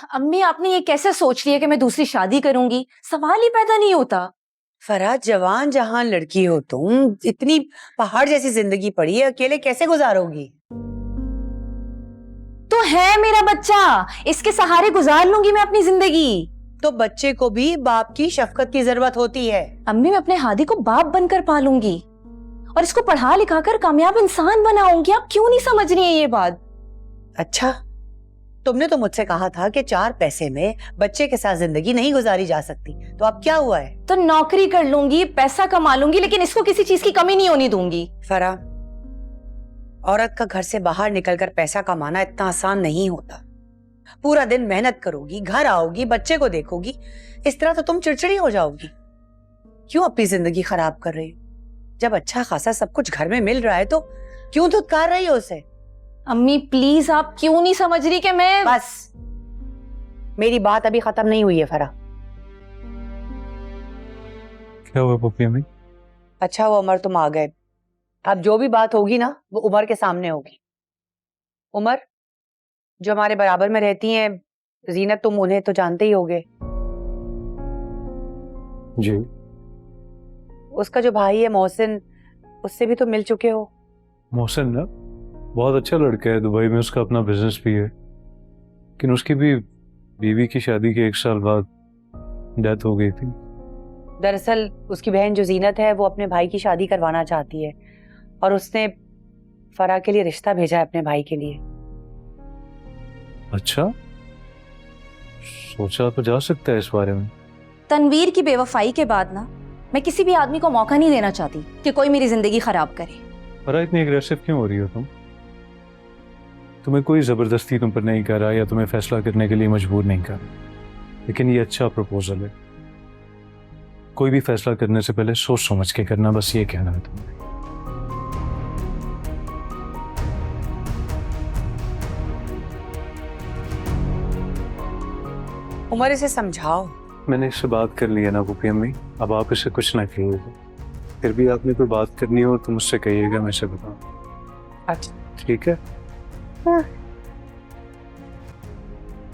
अम्मी आपने ये कैसे सोच लिया कि मैं दूसरी शादी करूंगी? सवाल ही पैदा नहीं होता। फराज, जवान जहां लड़की हो तुम, इतनी पहाड़ जैसी जिंदगी पड़ी है, अकेले कैसे गुजारोगी? तो है मेरा बच्चा, इसके सहारे गुजार लूंगी मैं अपनी जिंदगी। तो बच्चे को भी बाप की शफकत की जरूरत होती है। अम्मी मैं अपने हादी को बाप बनकर पालूंगी और इसको पढ़ा लिखा कर कामयाब इंसान बनाऊंगी। आप क्यों नहीं समझ रही है ये बात? अच्छा, तुमने तो मुझसे कहा था कि 4 पैसे में बच्चे के साथ जिंदगी नहीं गुजारी जा सकती, तो अब क्या हुआ है? तो नौकरी कर लूंगी, पैसा कमा लूंगी, लेकिन इसको किसी चीज की कमी नहीं होनी दूंगी। फरा, औरत का घर से बाहर निकलकर पैसा कमाना इतना आसान नहीं होता। पूरा दिन मेहनत करोगी, घर आओगी, बच्चे को देखोगी, इस तरह तो तुम चिड़चिड़ी हो जाओगी। क्यों अपनी जिंदगी खराब कर रही हो? जब अच्छा खासा सब कुछ घर में मिल रहा है तो क्यों धुतकार रही हो उसे? अम्मी प्लीज, आप क्यों नहीं समझ रही कि मैं... बस, मेरी बात अभी खत्म नहीं हुई है फरा। क्या हुआ पप्पी अम्मी? अच्छा वो उमर, तुम आ गए। अब जो भी बात होगी ना, वो उमर के सामने होगी। उमर, जो हमारे बराबर में रहती हैं, जीनत, तुम उन्हें तो जानते ही होगे। जी। उसका जो भाई है मोहसिन, उससे भी तो मिल चुके हो। मोहसिन ना बहुत अच्छा लड़का है, दुबई में उसका अपना बिजनेस भी है, लेकिन उसकी भी बीवी की शादी के 1 साल बाद डेथ हो गई थी। दरअसल उसकी बहन जो जीनत है, वो अपने भाई की शादी करवाना चाहती है और उसने फरा के लिए रिश्ता भेजा है अपने भाई के लिए। अच्छा, सोचा तो जा सकता है इस बारे में। तनवीर की बेवफाई के बाद ना मैं किसी भी आदमी को मौका नहीं देना चाहती कि कोई मेरी जिंदगी खराब करे। पर इतनी एग्रेसिव क्यों हो रही हो तुम? तुम्हें कोई जबरदस्ती तुम पर नहीं कर रहा या तुम्हें फैसला करने के लिए मजबूर नहीं कर रहा, लेकिन ये अच्छा प्रपोजल है। कोई भी फैसला करने से पहले सोच समझ के करना, बस ये कहना है तुम्हें। उमर, इसे समझाओ। मैंने इससे बात कर ली है ना पुप्पी अम्मी, अब आप इसे कुछ ना कहिएगा। फिर भी आपने कोई बात करनी हो तो मुझसे कहिएगा, मैं इसे बताऊँ। अच्छा ठीक है?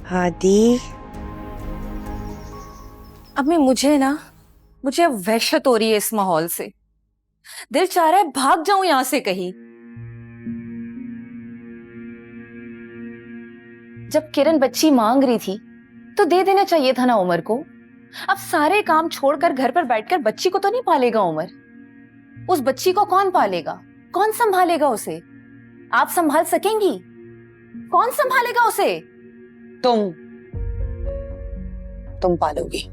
हादी, अब मुझे वहशत हो रही है इस माहौल से। दिल चाह रहा है भाग जाऊं यहां से कहीं। जब किरण बच्ची मांग रही थी तो दे देना चाहिए था ना उमर को। अब सारे काम छोड़कर घर पर बैठकर बच्ची को तो नहीं पालेगा उमर। उस बच्ची को कौन पालेगा? कौन संभालेगा उसे? आप संभाल सकेंगी? कौन संभालेगा उसे? तुम पालोगी।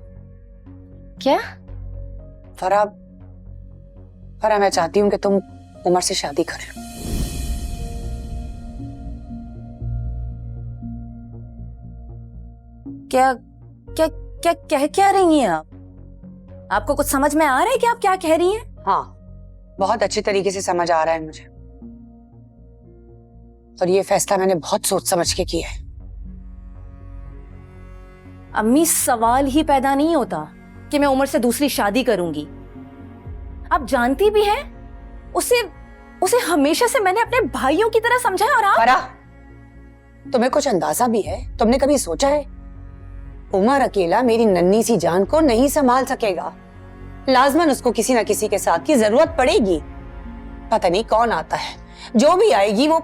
क्या? फरा, मैं चाहती हूँ कि तुम उमर से शादी कर लो। क्या क्या क्या कह क्या रही हैं आप? आपको कुछ समझ में आ रहा है कि आप क्या कह रही हैं? हाँ, बहुत अच्छे तरीके से समझ आ रहा है मुझे, और ये फैसला मैंने बहुत सोच समझ के किया है। अम्मी सवाल ही पैदा नहीं होता कि मैं उमर से दूसरी शादी करूंगी। आप जानती भी हैं, उसे हमेशा से मैंने अपने भाइयों की तरह समझा है। और आप? फरा, तुम्हें कुछ अंदाजा भी है? तुमने कभी सोचा है उमर अकेला मेरी नन्ही सी जान को नहीं संभाल सकेगा। लाजमन उसको किसी ना किसी के साथ की जरूरत पड़ेगी। पता नहीं कौन आता है, जो भी आएगी वो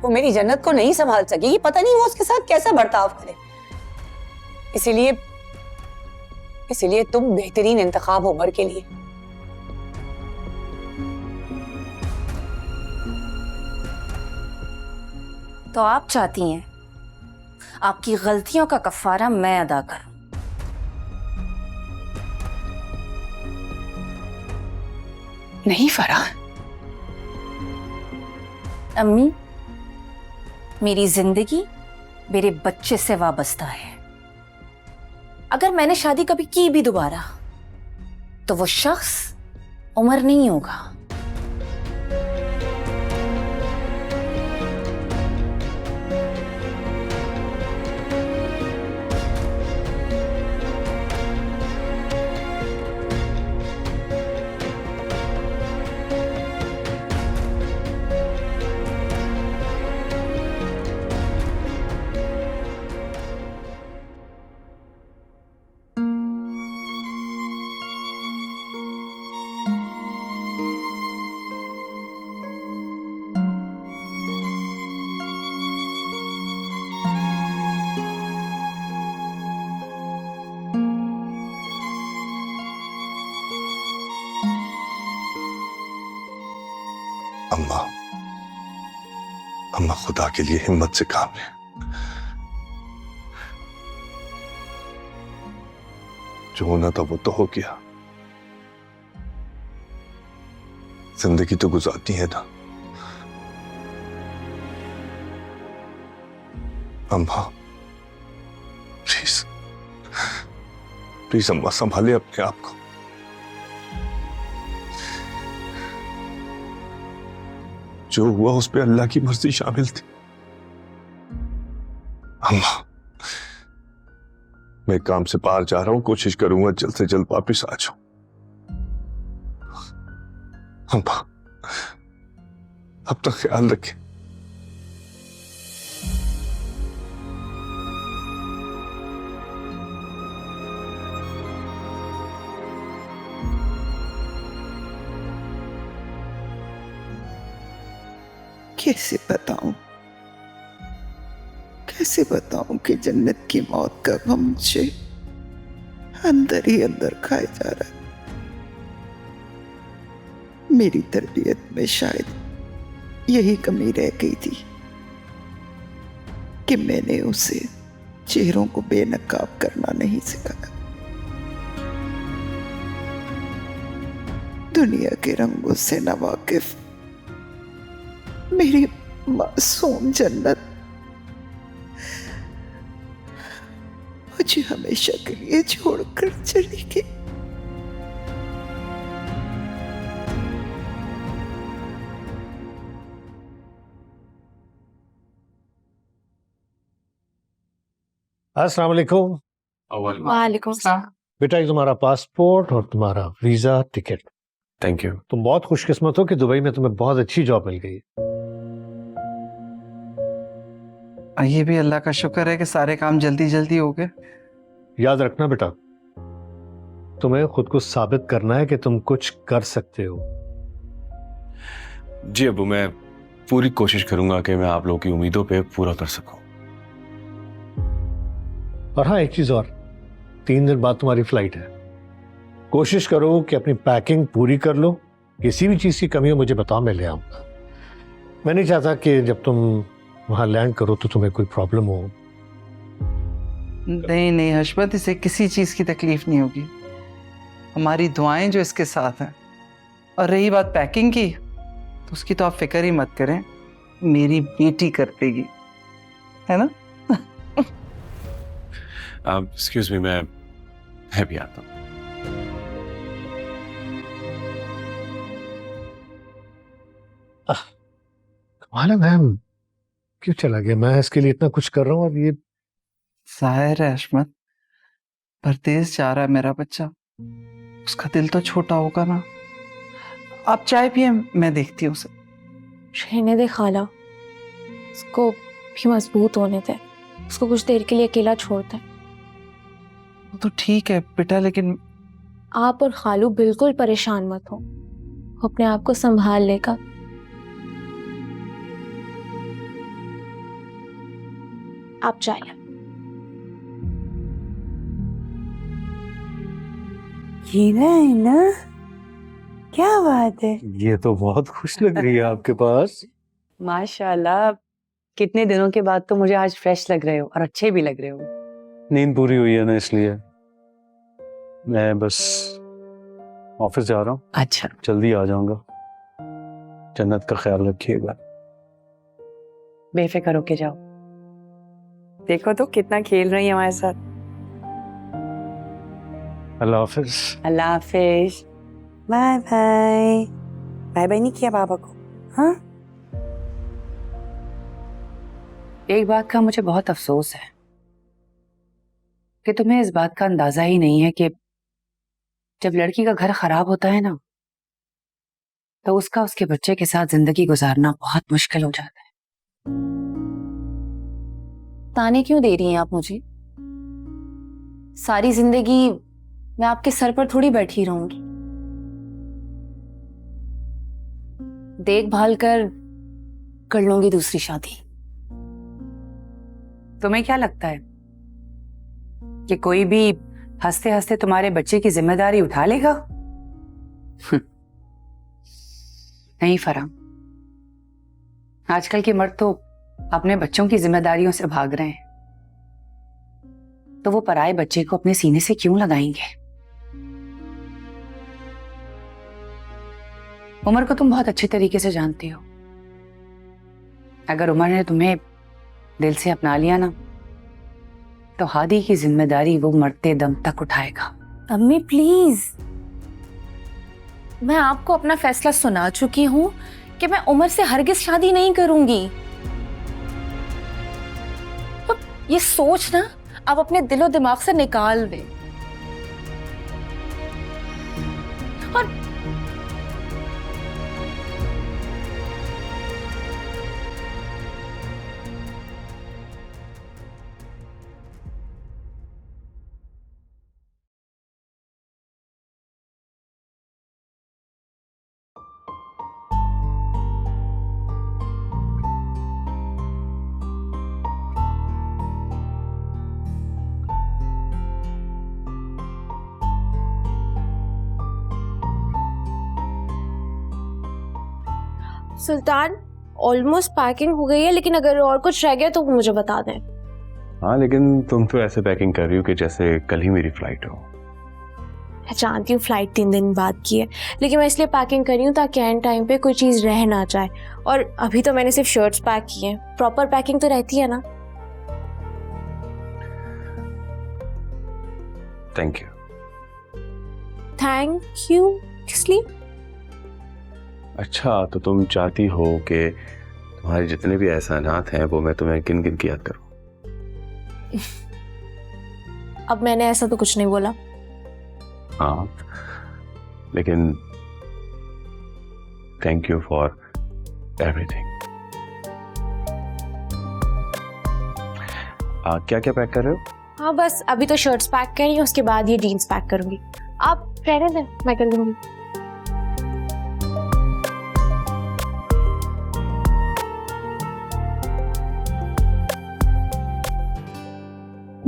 मेरी जन्नत को नहीं संभाल सकेगी। पता नहीं वो उसके साथ कैसा बर्ताव करे। इसीलिए तुम बेहतरीन इंतखाब हो उमर के लिए। तो आप चाहती हैं आपकी गलतियों का कफारा मैं अदा करूं? नहीं फरा। अम्मी, मेरी जिंदगी मेरे बच्चे से वाबस्ता है। अगर मैंने शादी कभी की भी दोबारा, तो वो शख्स उमर नहीं होगा। अम्मा, अम्मा खुदा के लिए हिम्मत से काम लें। जो होना था वो तो हो गया, जिंदगी तो गुजारती है ना। अम्मा प्लीज प्लीज अम्मा, संभाले अपने आप को। जो हुआ उस पे अल्लाह की मर्जी शामिल थी। अम्मा, मैं काम से बाहर जा रहा हूं, कोशिश करूंगा जल्द से जल्द वापस आ जाऊं। अम्मा, अब तक ख्याल रखें। कैसे बताऊं कि जन्नत की मौत का गम मुझे अंदर ही अंदर खाए जा रहा है। मेरी तरबियत में शायद यही कमी रह गई थी कि मैंने उसे चेहरों को बेनकाब करना नहीं सिखाया। दुनिया के रंगों से नावाकिफ मेरी मासूम जन्नत मुझे हमेशा के लिए छोड़कर चली गई। अस्सलाम वालेकुम। वालेकुम सलाम। बेटा, ये तुम्हारा पासपोर्ट और तुम्हारा वीजा टिकट। Thank you. तुम बहुत खुशकिस्मत हो कि दुबई में तुम्हें बहुत अच्छी जॉब मिल गई। ये भी अल्लाह का शुक्र है कि सारे काम जल्दी जल्दी हो गए। याद रखना बेटा, तुम्हें खुद को साबित करना है कि तुम कुछ कर सकते हो। जी अब्बू, मैं पूरी कोशिश करूंगा कि मैं आप लोगों की उम्मीदों पे पूरा कर सकूं। और हाँ, एक चीज और, 3 दिन बाद तुम्हारी फ्लाइट है। कोशिश करो कि अपनी पैकिंग पूरी कर लो। किसी भी चीज की कमी हो मुझे बताओ, मैं ले आऊंगा। मैं नहीं चाहता कि जब तुम वहां लैंड करो तो तुम्हें कोई प्रॉब्लम हो। नहीं नहीं हशमत, इसे किसी चीज की तकलीफ नहीं होगी। हमारी दुआएं जो इसके साथ हैं। और रही बात पैकिंग की, तो उसकी तो आप फिक्र ही मत करें, मेरी बेटी कर देगी, है ना? एक्सक्यूज मी, मैं भी आता हूँ। कमाल है मैम, क्यों चला गया? मैं इसके लिए इतना कुछ कर रहा हूँ और ये। जाहिर है हशमत, परदेश जा रहा है मेरा बच्चा, उसका दिल तो छोटा होगा ना। आप चाय पिए, मैं देखती हूँ उसे। रहने दे खाला, उसको भी मजबूत होने दे। उसको कुछ देर के लिए अकेला छोड़ता है। वो तो ठीक है बेटा, लेकिन आप और खालू बिल्कुल परेशान मत हो, वो अपने आप को संभाल लेगा। आप जाइए। हीरा है ना? क्या बात है, ये तो बहुत खुश लग रही है आपके पास। माशाल्लाह। कितने दिनों के बाद तो मुझे आज फ्रेश लग रहे हो और अच्छे भी लग रहे हो। नींद पूरी हुई है ना, इसलिए मैं बस ऑफिस जा रहा हूँ। अच्छा, जल्दी आ जाऊंगा। जन्नत का ख्याल रखिएगा। बेफिक्र होके जाओ। देखो तो कितना खेल रही है हमारे साथ। अल्लाह हाफिज। अल्लाह हाफिज। Bye bye. बाय बाय नहीं किया बाबा को? हाँ, एक बात का मुझे बहुत अफसोस है कि तुम्हें इस बात का अंदाजा ही नहीं है कि जब लड़की का घर खराब होता है ना, तो उसका उसके बच्चे के साथ जिंदगी गुजारना बहुत मुश्किल हो जाता है। ताने क्यों दे रही हैं आप मुझे? सारी जिंदगी मैं आपके सर पर थोड़ी बैठी रहूंगी। देखभाल कर लूंगी दूसरी शादी। तुम्हें क्या लगता है कि कोई भी हंसते हंसते तुम्हारे बच्चे की जिम्मेदारी उठा लेगा? नहीं फराह, आजकल के मर्द तो अपने बच्चों की जिम्मेदारियों से भाग रहे हैं, तो वो पराये बच्चे को अपने सीने से क्यों लगाएंगे? उमर को तुम बहुत अच्छे तरीके से जानती हो। अगर उमर ने तुम्हें दिल से अपना लिया ना, तो हादी की जिम्मेदारी वो मरते दम तक उठाएगा। अम्मी प्लीज, मैं आपको अपना फैसला सुना चुकी हूं कि मैं उमर से हरगिज शादी नहीं करूंगी। अब ये सोच ना आप अपने दिलो दिमाग से निकाल दें। और सुल्तान, ऑलमोस्ट पैकिंग हो गई है, लेकिन अगर और कुछ रह गया तो मुझे बता दें। हाँ, लेकिन तुम तो ऐसे पैकिंग कर रही हो कि जैसे कल ही मेरी फ्लाइट हो। मैं जानती हूँ फ्लाइट 3 दिन बाद की है, लेकिन मैं इसलिए पैकिंग कर रही हूँ ताकि एंड टाइम पे कोई चीज़ रह ना जाए। और अभी तो मैंने सिर्फ शर्ट्स पैक की हैं, प्रॉपर पैकिंग तो रहती है ना। Thank you. थैंक यू किस लिए? अच्छा, तो तुम चाहती हो कि तुम्हारे जितने भी एहसानात हैं वो मैं तुम्हें गिन गिन के याद करूं? अब मैंने ऐसा तो कुछ नहीं बोला। हाँ, लेकिन थैंक यू फॉर एवरीथिंग। क्या क्या पैक कर रहे हो? हाँ बस अभी तो शर्ट्स पैक कर रही हूँ, उसके बाद ये जीन्स पैक करूंगी। आप रहने दें, मैं कर दूंगी।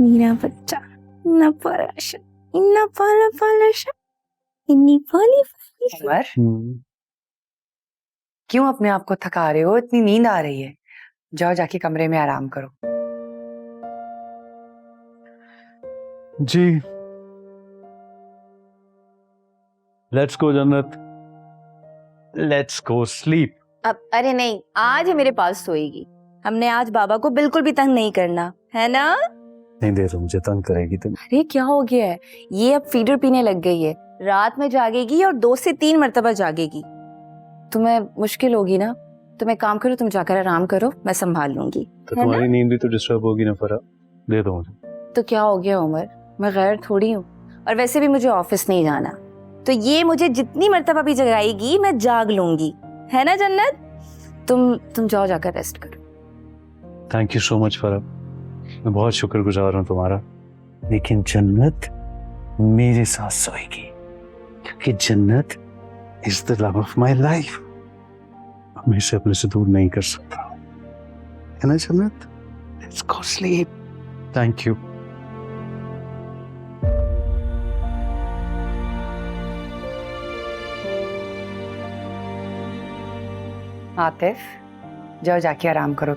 Nina bachcha, na parasha, inna pala palasha, inni pali pali. Umar, क्यों अपने आप को थका रहे हो? इतनी नींद आ रही है। जाओ जाके कमरे में आराम करो। जी, लेट्स गो जन्नत, लेट्स गो स्लीप। अब अरे नहीं, आज ये मेरे पास सोएगी। हमने आज बाबा को बिल्कुल भी तंग नहीं करना है ना? नहीं दे, तो मुझे तंग करेगी तुम। अरे क्या हो गया है? ये अब फीडर पीने लग गई है, रात में जागेगी और 2 से 3 मर्तबा जागेगी। तुम्हें मुश्किल होगी ना, तुम एक काम करो, तुम जाकर आराम करो, मैं संभाल लूंगी। तो तुम्हारी नींद भी तो डिस्टर्ब होगी ना फरा, दे दो मुझे। तो क्या हो गया उमर, मैं गैर थोड़ी हूँ, और वैसे भी मुझे ऑफिस नहीं जाना, तो ये मुझे जितनी मर्तबा भी जगाएगी मैं जाग लूंगी, है ना जन्नत? तुम जाओ जाकर रेस्ट करो। थैंक यू सो मच फरा, मैं बहुत शुक्रगुजार हूँ तुम्हारा। लेकिन जन्नत मेरे साथ सोएगी, क्योंकि जन्नत is the love of my life. मैं इसे अपने से दूर नहीं कर सकता, है ना जन्नत? Let's go sleep. Thank you. Atif, जाओ जाके आराम करो,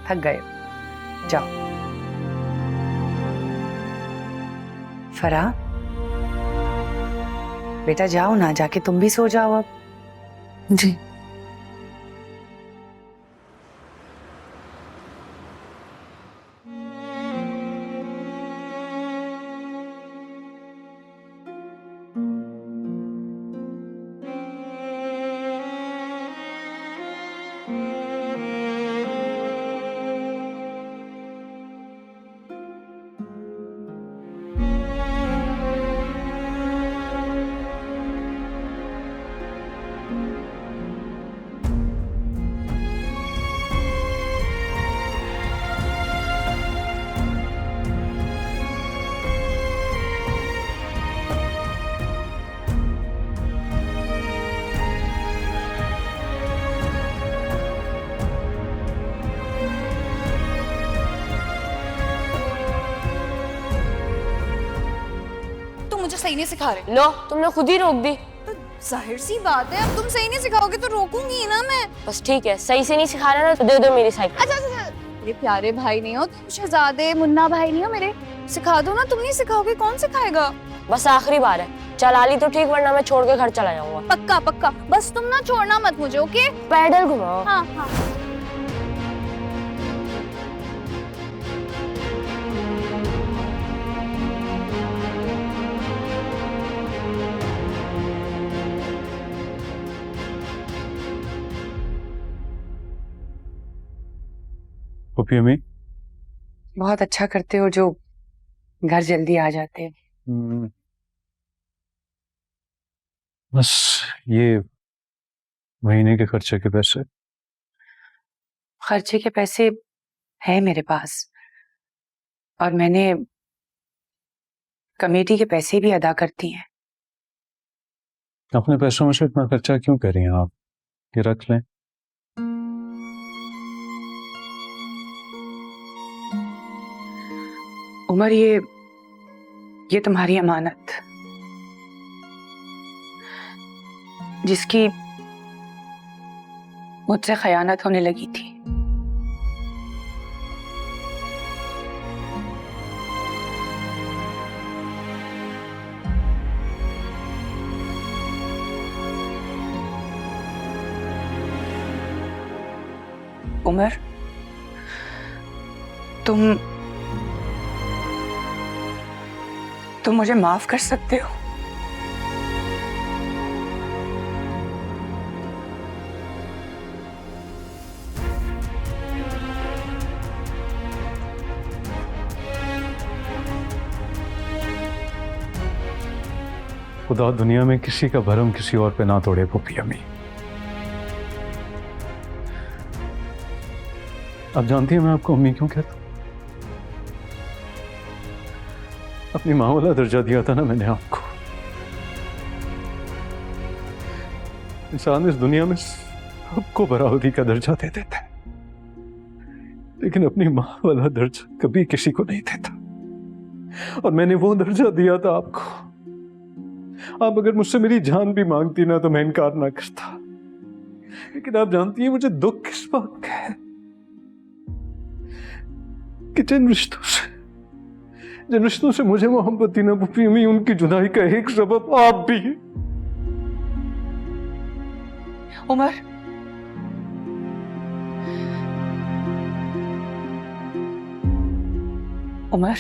थक गए हो। जाओ। फरा, बेटा जाओ ना, जाके तुम भी सो जाओ अब। जी। तुम मुझे सही नहीं सिखा रहे। लो, तुमने खुद ही रोक दी। जाहिर सी बात है, अब तुम सही नहीं सिखाओगे तो रोकूंगी ही ना मैं। बस ठीक है, सही से नहीं सिखा रहा ना तो दे दो मेरी साइकिल। अच्छा अच्छा अच्छा, मेरे प्यारे भाई नहीं हो तुम, शहजादे मुन्ना भाई नहीं हो मेरे, सिखा दो ना। तुम नहीं सिखाओगे कौन सिखाएगा? बस आखिरी बार है, चला ली तो ठीक, वरना मैं छोड़ के घर चला जाऊंगा। पक्का पक्का, बस तुम ना छोड़ना मत मुझे, ओके? पैडल घुमाओ। हाँ हाँ। पप्पी अम्मी, बहुत अच्छा करते हो जो घर जल्दी आ जाते हैं। बस ये महीने के खर्चे के पैसे। खर्चे के पैसे है मेरे पास, और मैंने कमेटी के पैसे भी अदा करती हैं। अपने पैसों में से इतना खर्चा क्यों कर रही हैं आप? ये रख लें। उमर, ये तुम्हारी अमानत, जिसकी मुझसे खयानत होने लगी थी। उमर, तुम मुझे माफ कर सकते हो? खुदा दुनिया में किसी का भरम किसी और पे ना तोड़े पप्पी अम्मी। आप जानती हैं मैं आपको अम्मी क्यों कहता हूं? अपनी माँ वाला दर्जा दिया था ना मैंने आपको। इंसान इस दुनिया में सबको बराबरी का दर्जा दे देता है, लेकिन अपनी माँ वाला दर्जा कभी किसी को नहीं देता, और मैंने वो दर्जा दिया था आपको। आप अगर मुझसे मेरी जान भी मांगती ना तो मैं इनकार ना करता, लेकिन आप जानती हैं मुझे दुख किस बात का है कि जिन रिश्तों से मुझे मोहब्बत थी ना पप्पी अम्मी, उनकी जुदाई का एक सबब आप भी है। उमर, उमर,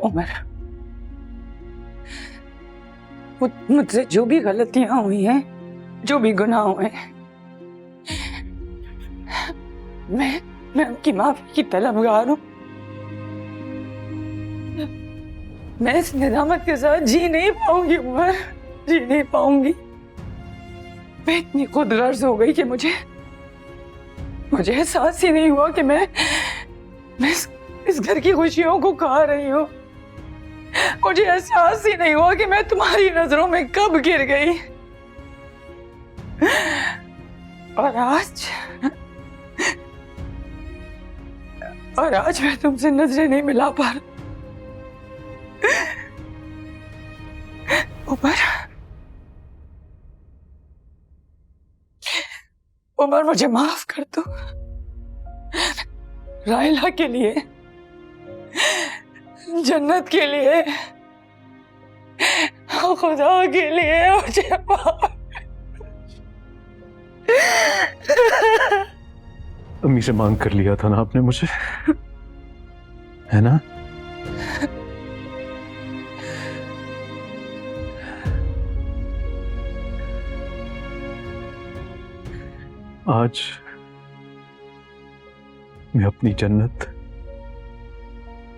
उमर, मुझसे जो भी गलतियां हुई हैं, जो भी गुनाह हुए, मैं उनकी माफी की तलबगार हूं। मैं इस निदामत के साथ जी नहीं पाऊंगी उमर, जी नहीं पाऊंगी। मैं इतनी खुदगर्ज हो गई कि मुझे एहसास ही नहीं हुआ कि मैं इस घर की खुशियों को खा रही हूँ। मुझे एहसास ही नहीं हुआ कि मैं तुम्हारी नजरों में कब गिर गई। और आज मैं तुमसे नजरें नहीं मिला पा रहा। उमर, मुझे माफ कर दो। रायला के लिए, जन्नत के लिए, खुदा के लिए मुझे माफ। अम्मी से मांग कर लिया था ना आपने मुझे, है ना? आज मैं अपनी जन्नत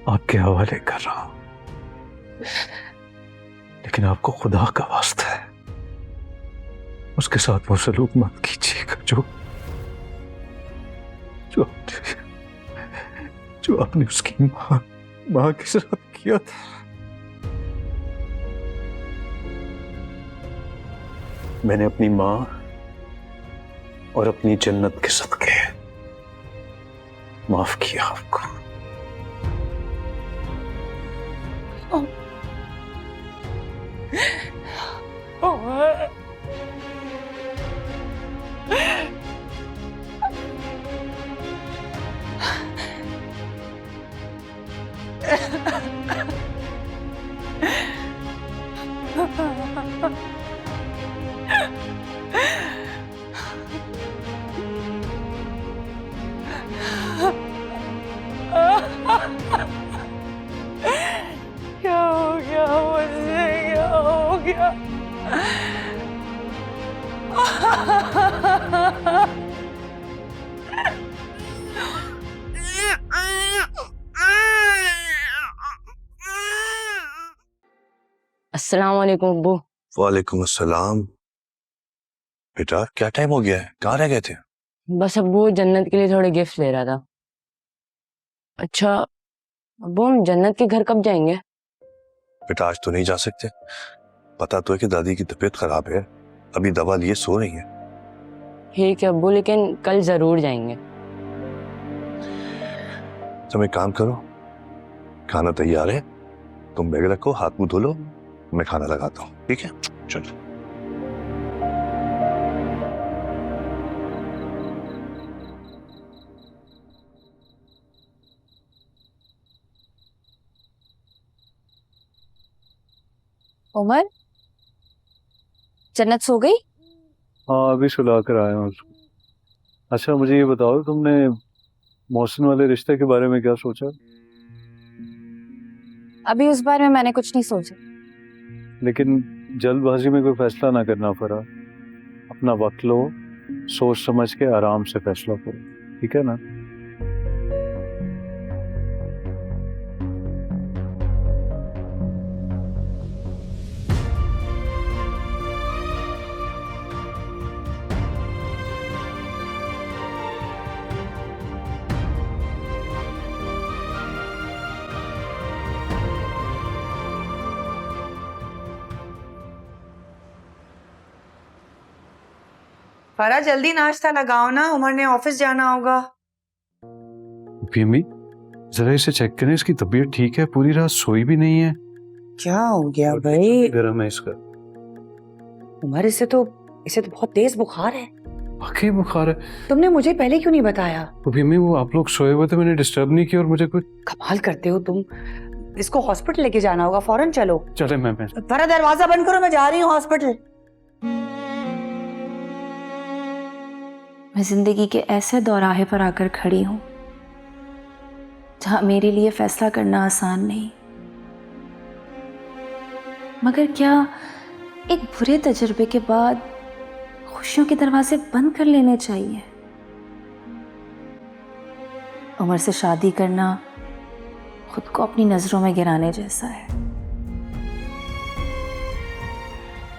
आपके हवाले कर रहा हूं, लेकिन आपको खुदा का वास्ता है उसके साथ वो सलूक मत कीजिएगा जो आपने उसकी माँ के साथ किया था। मैंने अपनी माँ और अपनी जन्नत के सदके माफ किया आपको। क्या हो गया मुझसे, क्या हो गया? अस्सलाम वालेकुम अब्बू। वालेकुम अस्सलाम। बेटा क्या टाइम हो गया है, कहाँ रह गए थे? बस अब्बू जन्नत के लिए थोड़े गिफ्ट ले रहा था। अच्छा अब्बू हम जन्नत के घर कब जाएंगे? बेटा आज तो नहीं जा सकते, पता तो है कि दादी की तबीयत खराब है, अभी दवा लिए सो रही है। ठीक है अब्बू लेकिन कल जरूर जाएंगे। तुम एक काम करो, खाना तैयार है, तुम बैग रखो, हाथ मुंह धो लो, मैं खाना लगाता हूँ, ठीक है? चलो। उमर, जन्नत सो गई? हाँ अभी सुला कर आया हूँ उसको। अच्छा मुझे ये बताओ, तुमने मोहसिन वाले रिश्ते के बारे में क्या सोचा? अभी उस बारे में मैंने कुछ नहीं सोचा। लेकिन जल्दबाजी में कोई फैसला ना करना पड़ा, अपना वक्त लो, सोच समझ के आराम से फैसला करो, ठीक है ना? फरा जल्दी नाश्ता लगाओ ना, उमर ने ऑफिस जाना होगा। अम्मी जरा इसे चेक करें, इसकी तबीयत ठीक है? पूरी रात सोई भी नहीं है। क्या हो गया और भाई? गर्म है इसका। उमर इसे तो बहुत तेज बुखार है। वाकई बुखार है? तुमने मुझे पहले क्यों नहीं बताया? अम्मी वो आप लोग सोए हुए थे, मैंने डिस्टर्ब नहीं किया और मुझे कुछ। कमाल करते हो तुम। इसको हॉस्पिटल लेके जाना होगा, फौरन चलो। चले मैं फरा दरवाजा बंद करो, मैं जा रही हूँ हॉस्पिटल। मैं जिंदगी के ऐसे दौराहे पर आकर खड़ी हूं जहां मेरे लिए फैसला करना आसान नहीं, मगर क्या एक बुरे तजुर्बे के बाद खुशियों के दरवाजे बंद कर लेने चाहिए? उमर से शादी करना खुद को अपनी नजरों में गिराने जैसा है।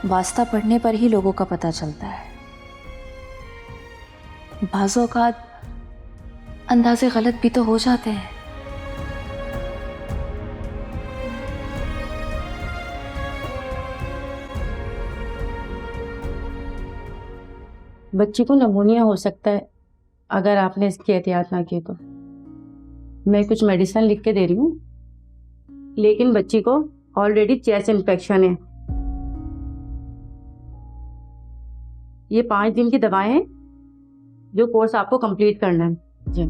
वास्ता पढ़ने पर ही लोगों का पता चलता है। बाज़ औक़ात अंदाज़े गलत भी तो हो जाते हैं। बच्ची को नमूनिया हो सकता है अगर आपने इसकी एहतियात ना की तो। मैं कुछ मेडिसिन लिख के दे रही हूँ, लेकिन बच्ची को ऑलरेडी चेस्ट इन्फेक्शन है। ये 5 दिन की दवाएं हैं जो कोर्स आपको कंप्लीट करना है। जी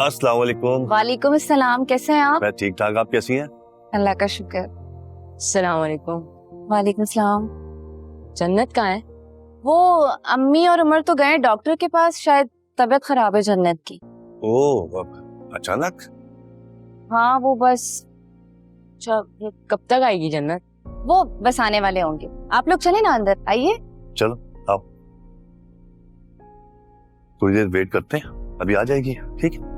अस्सलाम वालेकुम। वालेकुम अस्सलाम, कैसे हैं आप? मैं ठीक ठाक, आप कैसी हैं? अल्लाह का शुक्र। अस्सलाम वालेकुम। वालेकुम सलाम। जन्नत कहाँ है? वो अम्मी और उमर तो गए डॉक्टर के पास, शायद तबीयत खराब है जन्नत की। ओह अचानक? हाँ वो बस। अच्छा कब तक आएगी जन्नत? वो बस आने वाले होंगे। आप लोग चले ना अंदर, आइए। चलो आओ, थोड़ी देर वेट करते हैं, अभी आ जाएगी, ठीक है?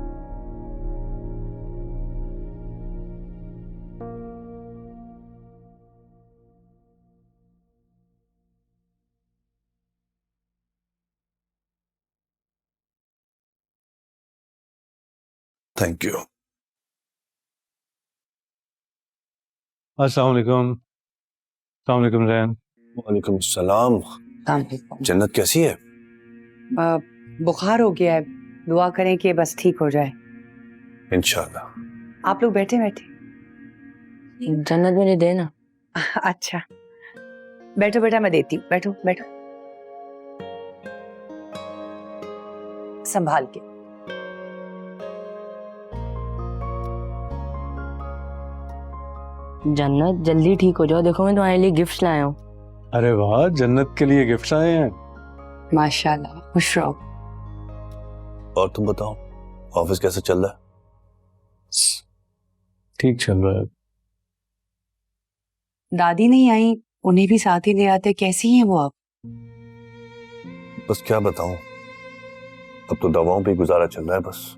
Thank you. अस्सलाम वालेकुम। अस्सलाम वालेकुम रैन। वालेकुम सलाम। जन्नत कैसी है? बुखार हो गया है, दुआ करें कि बस ठीक हो जाए। इंशाल्लाह। आप लोग बैठे बैठे। जन्नत मुझे देना। अच्छा बैठो बेटा, मैं देती हूँ, बैठो बैठो, संभाल के। जन्नत जल्दी ठीक हो जाओ, देखो मैं तुम्हारे लिए गिफ्ट लाया हूँ। अरे वाह, जन्नत के लिए गिफ्ट आए हैं। माशाल्लाह, खुश रहो। और तुम बताओ, ऑफिस कैसा चल रहा है? ठीक चल रहा है। दादी नहीं आई, उन्हें भी साथ ही ले आते। कैसी हैं वो अब? बस क्या बताऊं, अब तो दवाओं पे गुजारा चल रहा है। बस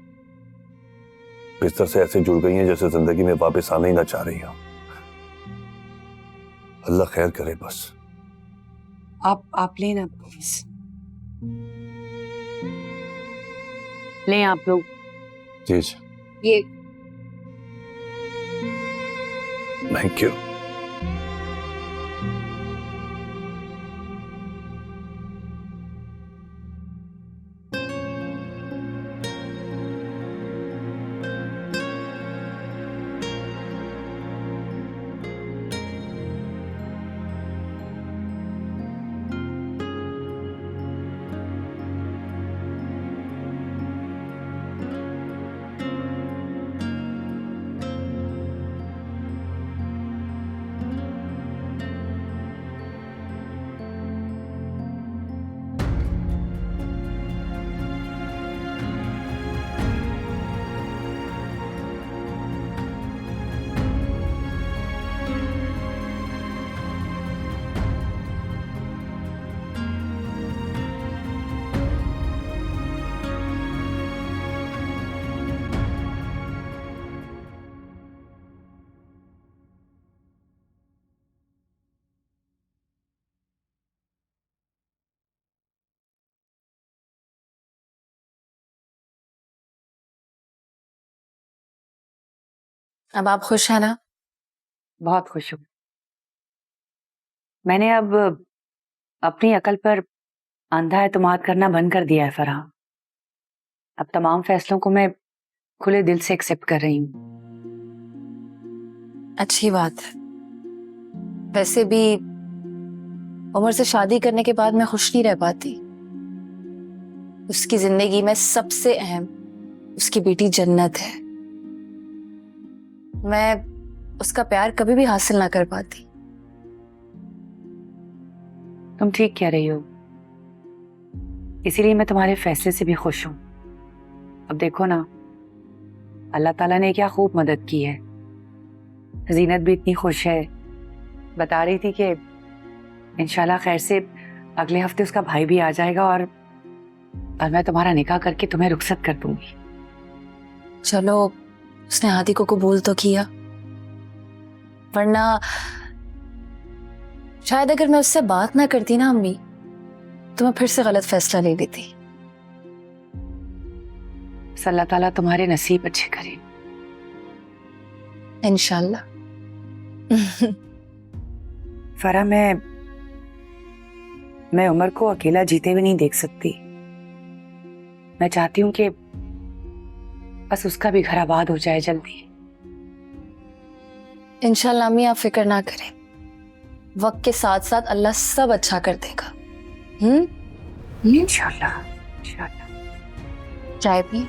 बिस्तर से ऐसे जुड़ गई हैं जैसे जिंदगी में वापस आना ही ना चाह रही हो। अल्लाह खैर करे बस। आप लेना प्लीज, लें आप लोग। जी ये थैंक यू। अब आप खुश हैं ना? बहुत खुश हूँ। मैंने अब अपनी अकल पर अंधा एतमाद करना बंद कर दिया है फरहा। अब तमाम फैसलों को मैं खुले दिल से एक्सेप्ट कर रही हूँ। अच्छी बात है। वैसे भी उमर से शादी करने के बाद मैं खुश नहीं रह पाती। उसकी जिंदगी में सबसे अहम उसकी बेटी जन्नत है। मैं उसका प्यार कभी भी हासिल ना कर पाती। तुम ठीक कह रही हो, इसीलिए मैं तुम्हारे फैसले से भी खुश हूँ। अब देखो ना, अल्लाह ताला ने क्या खूब मदद की है। जीनत भी इतनी खुश है, बता रही थी कि इंशाल्लाह खैर से अगले हफ्ते उसका भाई भी आ जाएगा और मैं तुम्हारा निकाह करके तुम्हें रुखसत कर दूंगी। चलो, उसने हादी को कबूल तो किया, वरना शायद अगर मैं उससे बात ना करती ना अम्मी, तो मैं फिर से गलत फैसला ले लेती। अल्लाह ताला तुम्हारे नसीब अच्छे करे। इंशाल्लाह। फरा, मैं उमर को अकेला जीते हुए नहीं देख सकती। मैं चाहती हूँ कि बस उसका भी घर आबाद हो जाए जल्दी। इंशाल्लाह अम्मी, आप फिक्र ना करें, वक्त के साथ साथ अल्लाह सब अच्छा कर देगा। इंशाल्लाह इंशाल्लाह। चाय पी।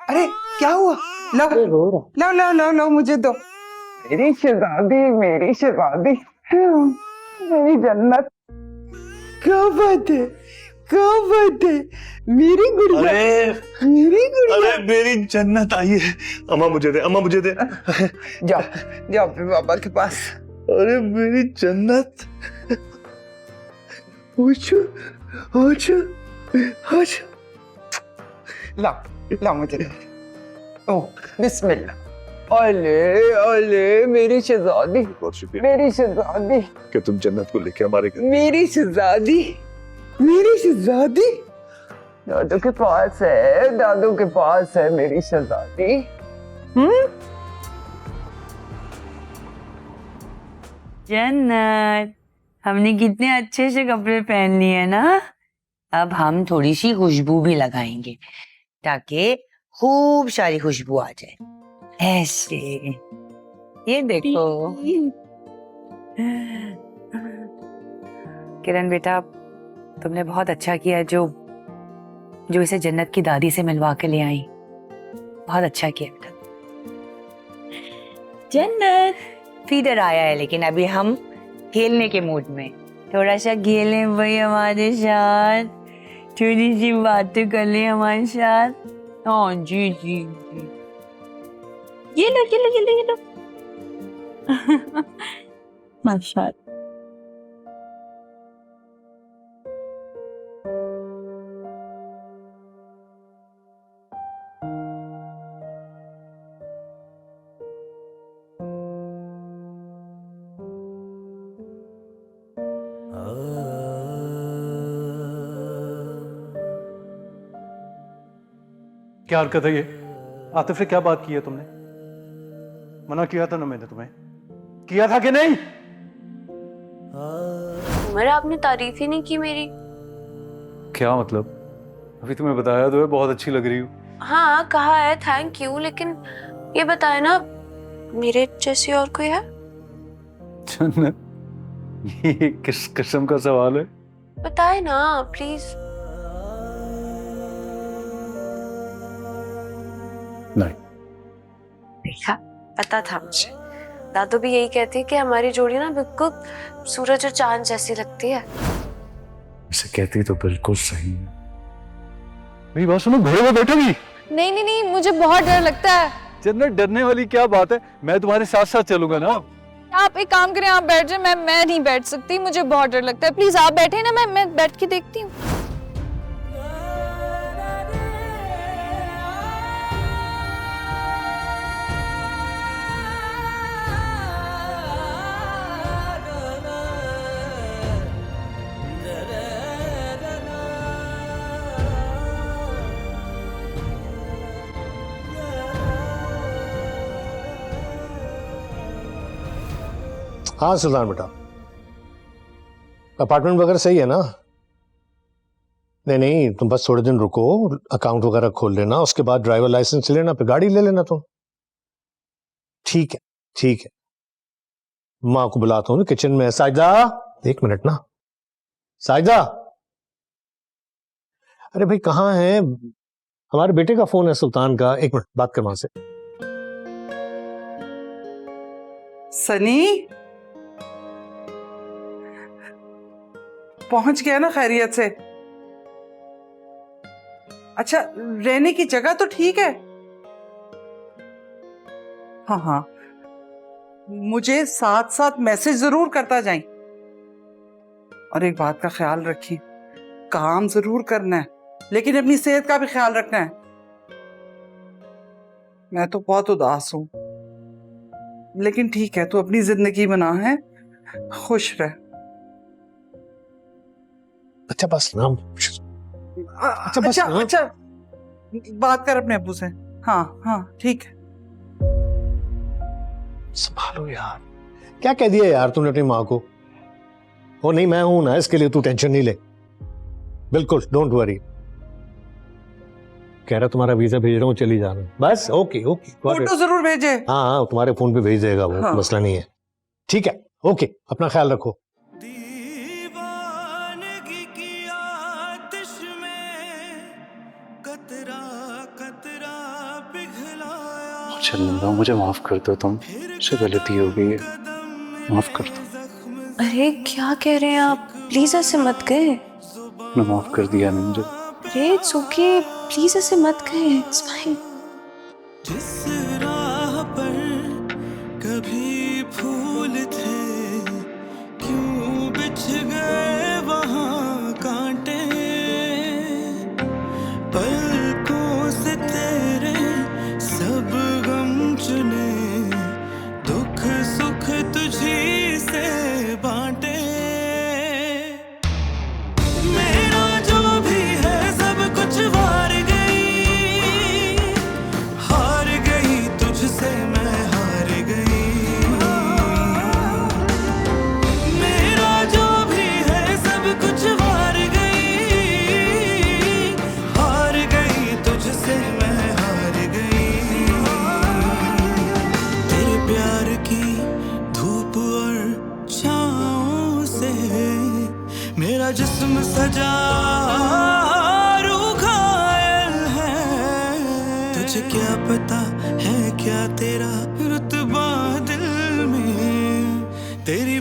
अरे क्या हुआ? लो लो लो लो लो, मुझे दो। मेरी शहजादी, मेरी शहजादी, मेरी जन्नत। क्या बात है, क्या बात है, मेरी गुड़िया, मेरी गुड़िया। अरे मेरी जन्नत आई है। अम्मा मुझे दे, अम्मा मुझे दे। जाओ जाओ अपने बाबा के पास। अरे मेरी जन्नत। आजा आजा आजा। लाओ लाओ मुझे दे। ओ बिस्मिल्लाह। ओले ओले, मेरी शहजादी, बहुत शुक्रिया मेरी शहजादी, कि तुम जन्नत को लेके हमारे घर। मेरी शहजादी, मेरी शहजादी। दादू के पास है, दादू के पास है मेरी शहजादी। जन्नत, हमने कितने अच्छे से कपड़े पहन लिए ना। अब हम थोड़ी सी खुशबू भी लगाएंगे ताकि खूब सारी खुशबू आ जाए। ऐसे, ये देखो। किरण बेटा, तुमने बहुत अच्छा किया जो इसे जन्नत की दादी से मिलवा के ले आई। बहुत अच्छा किया बेटा। जन्नत फीडर आया है, लेकिन अभी हम खेलने के मूड में, थोड़ा सा खेलें भाई हमारे साथ, थोड़ी सी बातें कर ले हमारे साथ। हाँ जी जी जी, ये लो ये लो ये लो ये लो। माशाल्लाह। क्या हरकत है ये? आतिफ से क्या बात की है तुमने? मना किया था ना मैंने तुम्हें, किया था कि नहीं? उमर, आपने तारीफ ही नहीं की मेरी। क्या मतलब? अभी तुम्हें बताया तो है बहुत अच्छी लग रही हूँ। हाँ कहा है, थैंक यू, लेकिन ये बताए ना मेरे जैसी और कोई है? जन्नत, ये किस किस्म का सवाल है? बताए ना प्लीज। नहीं। देखा, पता था मुझे। दादू भी यही कहती है कि हमारी जोड़ी ना बिल्कुल सूरज और चांद जैसी लगती है। इसे कहती तो बिल्कुल सही है। मेरी बात सुनो, घोड़े में बैठोगी? नहीं नहीं नहीं, मुझे बहुत डर लगता है। जन्नत, डरने वाली क्या बात है? मैं तुम्हारे साथ साथ चलूंगा ना। आप एक काम करें, आप बैठ जाए, मैं नहीं बैठ सकती, मुझे बहुत डर लगता है। प्लीज आप बैठे ना, मैं बैठ के देखती हूँ। हाँ सुल्तान बेटा, अपार्टमेंट वगैरह सही है ना? नहीं नहीं, तुम बस थोड़े दिन रुको, अकाउंट वगैरह खोल लेना, उसके बाद ड्राइवर लाइसेंस लेना, फिर गाड़ी ले लेना तुम। ठीक है ठीक है, माँ को बुलाता हूँ किचन में। साजिदा, एक मिनट ना। साजिदा, अरे भाई कहाँ है? हमारे बेटे का फोन है सुल्तान का, एक मिनट बात कर वहां से। सनी पहुंच गया ना खैरियत से? अच्छा, रहने की जगह तो ठीक है? हाँ हाँ, मुझे साथ साथ मैसेज जरूर करता जाएं। और एक बात का ख्याल रखिए, काम जरूर करना है, लेकिन अपनी सेहत का भी ख्याल रखना है। मैं तो बहुत उदास हूं, लेकिन ठीक है, तू अपनी जिंदगी बना है, खुश रह। अच्छा बस ना। अच्छा बस अच्छा, अच्छा बात कर अपने अब्बू से। हाँ हाँ ठीक है। संभालो यार, क्या कह दिया यार तूने अपनी माँ को? ओ नहीं, मैं हूं ना, इसके लिए तू टेंशन नहीं ले, बिल्कुल डोंट वरी। कह रहा तुम्हारा वीजा भेज रहा हूँ, चली जाना बस। ओके ओके, फोटो जरूर भेजे। हाँ हाँ, तुम्हारे फोन पे भेज देगा वो। हाँ। मसला नहीं है, ठीक है, ओके, अपना ख्याल रखो। चंदा, मुझे माफ कर दो, तुम से गलती हो गई है, माफ कर दो। अरे क्या कह रहे हैं आप? प्लीज ऐसे मत कहे। मैं माफ कर दिया नहीं मुझे। अरे इट्स ओके, प्लीज ऐसे मत कहे, इट्स फाइन। जिस राह पर कभी फूल थे, क्यों बिछ गए वहाँ कांटे, पलकों से तेरे सब गम चुने, दुख सुख तुझी से बांटे। मेरा जो भी है सब कुछ तेरा जिस्म सजा रूह घायल है, तुझे क्या पता है क्या तेरा रुतबा दिल में, तेरी